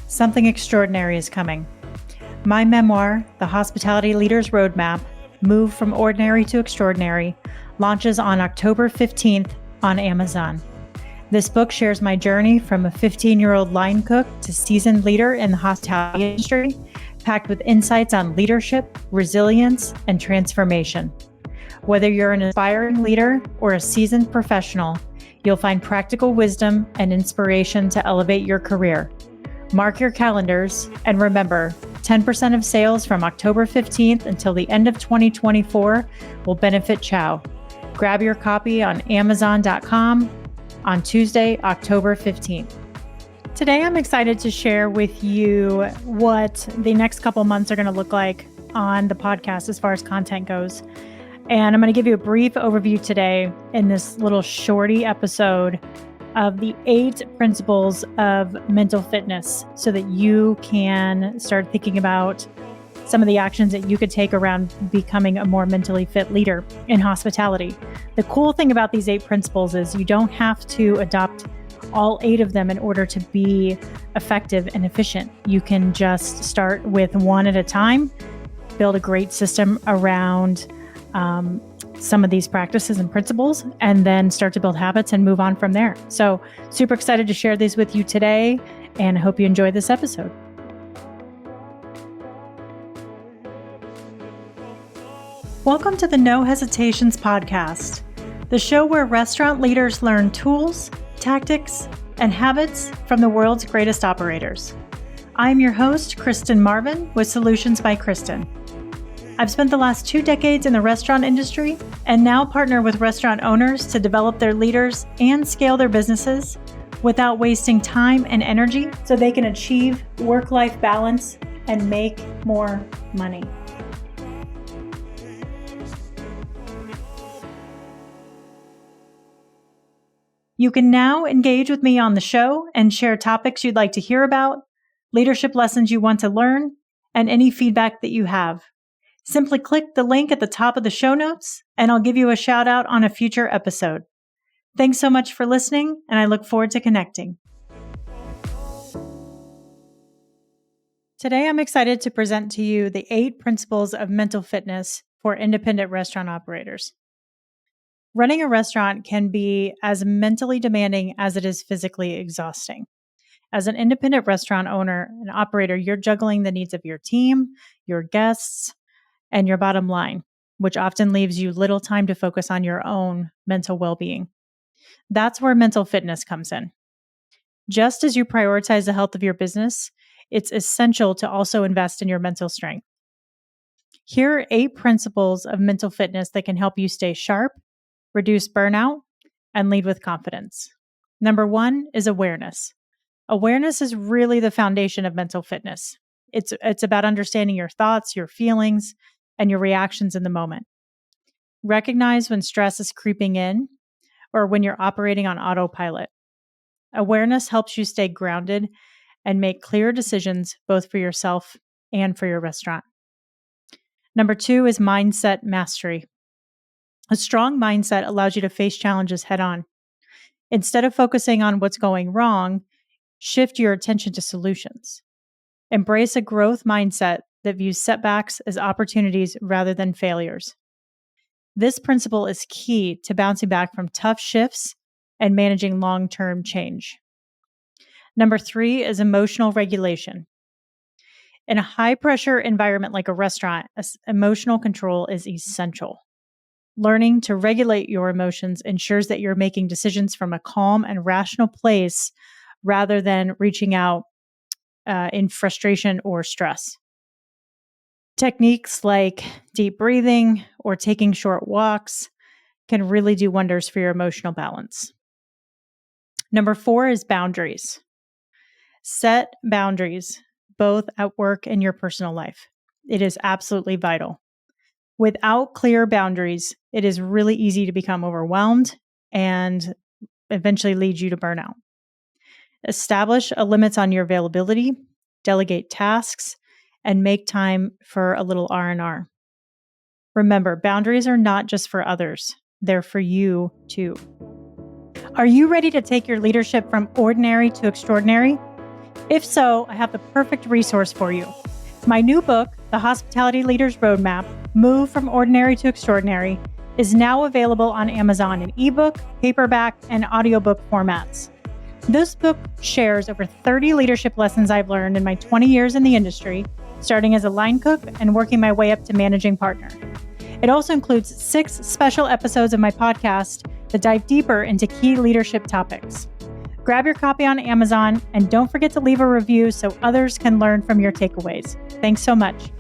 Something extraordinary is coming. My memoir, The Hospitality Leader's Roadmap, Move from Ordinary to Extraordinary, launches on October 15th on Amazon. This book shares my journey from a 15-year-old line cook to seasoned leader in the hospitality industry, packed with insights on leadership, resilience, and transformation. Whether you're an aspiring leader or a seasoned professional, you'll find practical wisdom and inspiration to elevate your career. Mark your calendars, and remember, 10% of sales from October 15th until the end of 2024 will benefit Chow. Grab your copy on Amazon.com on Tuesday, October 15th. Today, I'm excited to share with you what the next couple months are going to look like on the podcast as far as content goes. And I'm going to give you a brief overview today in this little shorty episode of the 8 principles of mental fitness so that you can start thinking about some of the actions that you could take around becoming a more mentally fit leader in hospitality. The cool thing about these 8 principles is you don't have to adopt all 8 of them in order to be effective and efficient. You can just start with one at a time, build a great system around some of these practices and principles, and then start to build habits and move on from there. So super excited to share these with you today, and I hope you enjoy this episode. Welcome to the No Hesitations podcast, the show where restaurant leaders learn tools, tactics, and habits from the world's greatest operators. I'm your host, Christin Marvin, with Solutions by Christin. I've spent the last 2 decades in the restaurant industry and now partner with restaurant owners to develop their leaders and scale their businesses without wasting time and energy so they can achieve work-life balance and make more money. You can now engage with me on the show and share topics you'd like to hear about, leadership lessons you want to learn, and any feedback that you have. Simply click the link at the top of the show notes, and I'll give you a shout out on a future episode. Thanks so much for listening, and I look forward to connecting. Today, I'm excited to present to you the 8 principles of mental fitness for independent restaurant operators. Running a restaurant can be as mentally demanding as it is physically exhausting. As an independent restaurant owner and operator, you're juggling the needs of your team, your guests, and your bottom line, which often leaves you little time to focus on your own mental well-being. That's where mental fitness comes in. Just as you prioritize the health of your business, it's essential to also invest in your mental strength. Here are 8 principles of mental fitness that can help you stay sharp, reduce burnout, and lead with confidence. Number 1 is awareness. Awareness is really the foundation of mental fitness. It's about understanding your thoughts, your feelings, and your reactions in the moment. Recognize when stress is creeping in or when you're operating on autopilot. Awareness helps you stay grounded and make clear decisions both for yourself and for your restaurant. Number 2 is mindset mastery. A strong mindset allows you to face challenges head on. Instead of focusing on what's going wrong, shift your attention to solutions. Embrace a growth mindset that views setbacks as opportunities rather than failures. This principle is key to bouncing back from tough shifts and managing long-term change. Number 3 is emotional regulation. In a high-pressure environment like a restaurant, emotional control is essential. Learning to regulate your emotions ensures that you're making decisions from a calm and rational place rather than reaching out in frustration or stress. Techniques like deep breathing or taking short walks can really do wonders for your emotional balance. Number 4 is boundaries. Set boundaries, both at work and your personal life. It is absolutely vital. Without clear boundaries, it is really easy to become overwhelmed and eventually lead you to burnout. Establish a limits on your availability, delegate tasks, and make time for a little R&R. Remember, boundaries are not just for others. They're for you too. Are you ready to take your leadership from ordinary to extraordinary? If so, I have the perfect resource for you. My new book, The Hospitality Leader's Roadmap, Move from Ordinary to Extraordinary, is now available on Amazon in ebook, paperback, and audiobook formats. This book shares over 30 leadership lessons I've learned in my 20 years in the industry, starting as a line cook and working my way up to managing partner. It also includes 6 special episodes of my podcast that dive deeper into key leadership topics. Grab your copy on Amazon and don't forget to leave a review so others can learn from your takeaways. Thanks so much.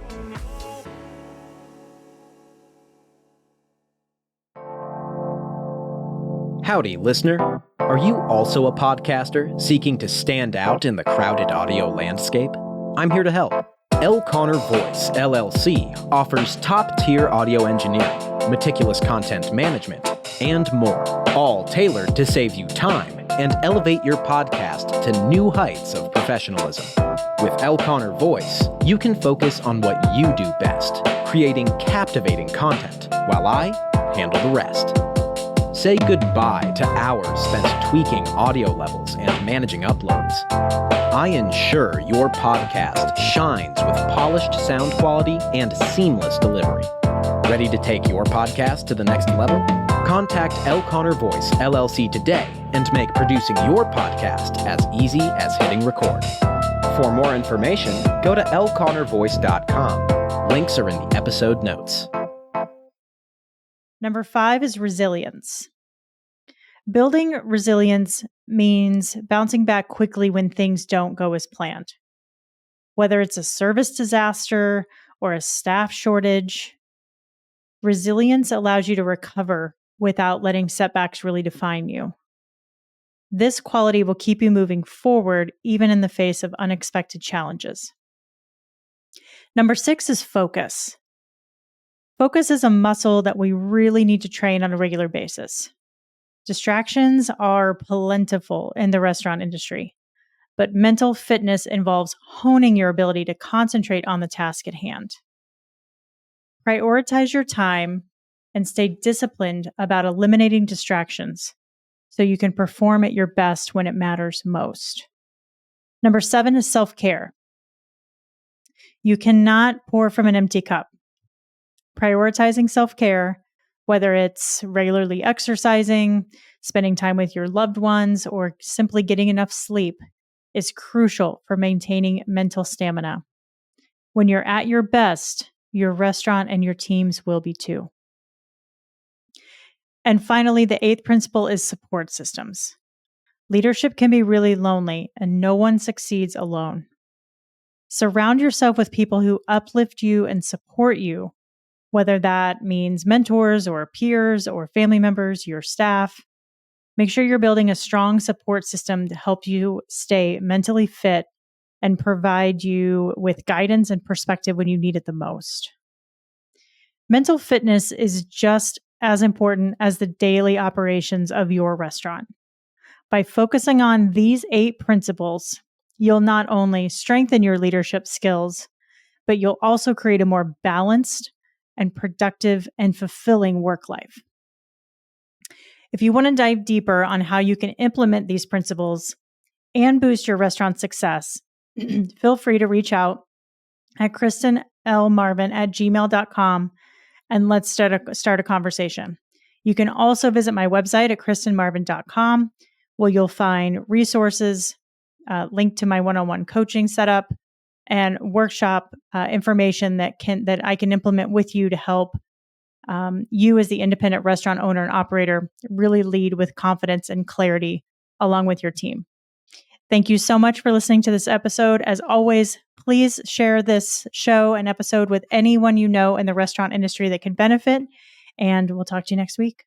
Howdy, listener. Are you also a podcaster seeking to stand out in the crowded audio landscape? I'm here to help. L. Connor Voice, LLC offers top-tier audio engineering, meticulous content management, and more, all tailored to save you time and elevate your podcast to new heights of professionalism. With L. Connor Voice, you can focus on what you do best, creating captivating content, while I handle the rest. Say goodbye to hours spent tweaking audio levels and managing uploads. I ensure your podcast shines with polished sound quality and seamless delivery. Ready to take your podcast to the next level? Contact L. Connor Voice, LLC today and make producing your podcast as easy as hitting record. For more information, go to lconnorvoice.com. Links are in the episode notes. Number 5 is resilience. Building resilience means bouncing back quickly when things don't go as planned. Whether it's a service disaster or a staff shortage, resilience allows you to recover without letting setbacks really define you. This quality will keep you moving forward even in the face of unexpected challenges. Number 6 is focus. Focus is a muscle that we really need to train on a regular basis. Distractions are plentiful in the restaurant industry, but mental fitness involves honing your ability to concentrate on the task at hand. Prioritize your time and stay disciplined about eliminating distractions so you can perform at your best when it matters most. Number 7 is self-care. You cannot pour from an empty cup. Prioritizing self-care, whether it's regularly exercising, spending time with your loved ones, or simply getting enough sleep, is crucial for maintaining mental stamina. When you're at your best, your restaurant and your teams will be too. And finally, the 8th principle is support systems. Leadership can be really lonely, and no one succeeds alone. Surround yourself with people who uplift you and support you, whether that means mentors or peers or family members, your staff. Make sure you're building a strong support system to help you stay mentally fit and provide you with guidance and perspective when you need it the most. Mental fitness is just as important as the daily operations of your restaurant. By focusing on these 8 principles, you'll not only strengthen your leadership skills, but you'll also create a more balanced and productive and fulfilling work life. If you want to dive deeper on how you can implement these principles and boost your restaurant success, feel free to reach out at kristinlmarvin@gmail.com and let's start a conversation. You can also visit my website at kristinmarvin.com, where you'll find resources, linked to my one-on-one coaching setup, and workshop information that I can implement with you to help you as the independent restaurant owner and operator really lead with confidence and clarity along with your team. Thank you so much for listening to this episode. As always, please share this show and episode with anyone you know in the restaurant industry that can benefit, and we'll talk to you next week.